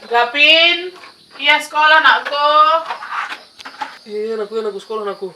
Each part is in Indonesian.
Gapin, iya sekolah anakku. Anakku sekolah anakku.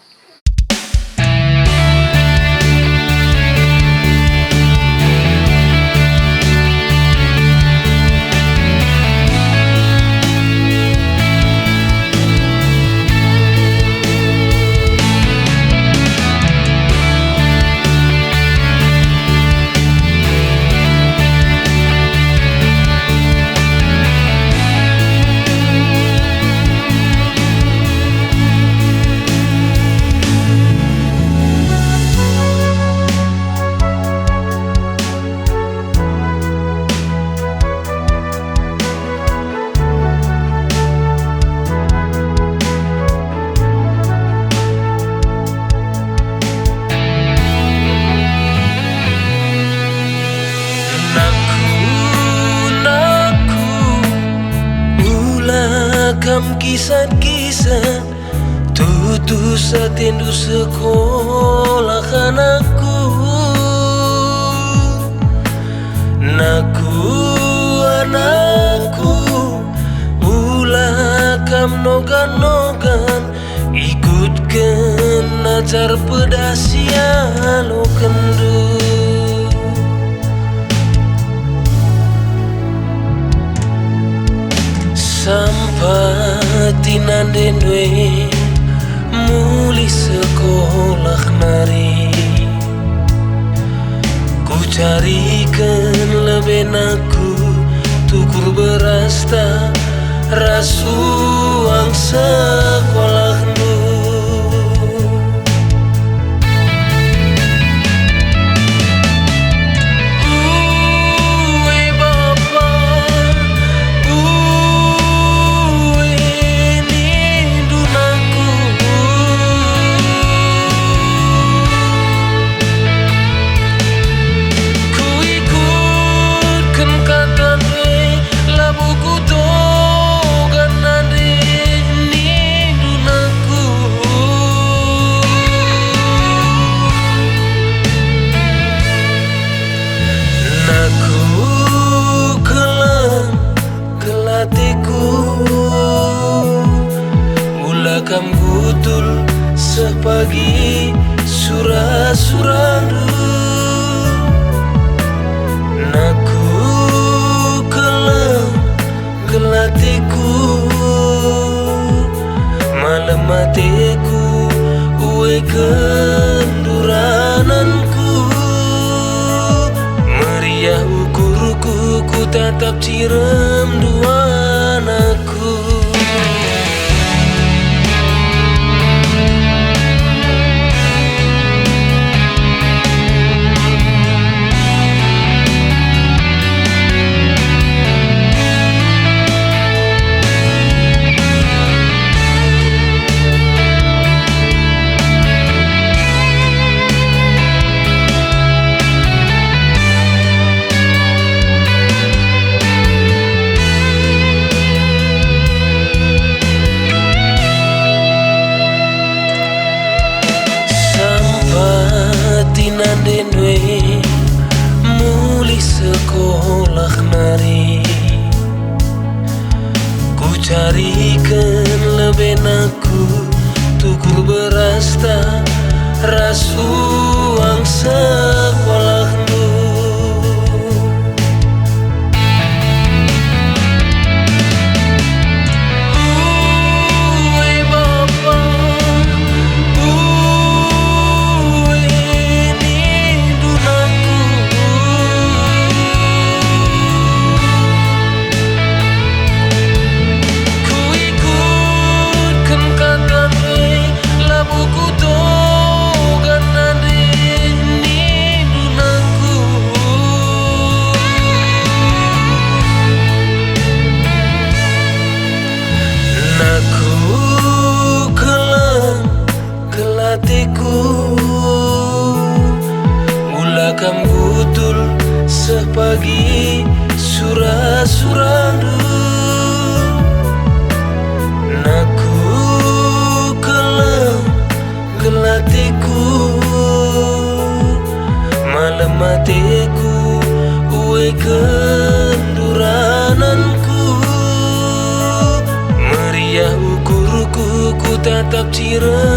Kam kisah-kisah tutu satindu sekolah anakku. Anakku ulah kam nogan-nogan ikutkan ajar pedasia lo kendu. Sampai tinandenwe muli sekolah nari, ku carikan lebenaku tukur beras tak rasuang sekolahmu. Kam gutul sepagi surah-surandu. Naku kelam gelatiku malam matiku uwe kendurananku. Meriah ukurku ku tatap cirem dua anakku. Tinandenwe muli sekolah nari, ku carikan lebenaku tukur beras tak rasuang sekolahmu. Kam gutul sepagi surah-surandu. Naku kelam gelatiku malam matiku uwe kendurananku. kira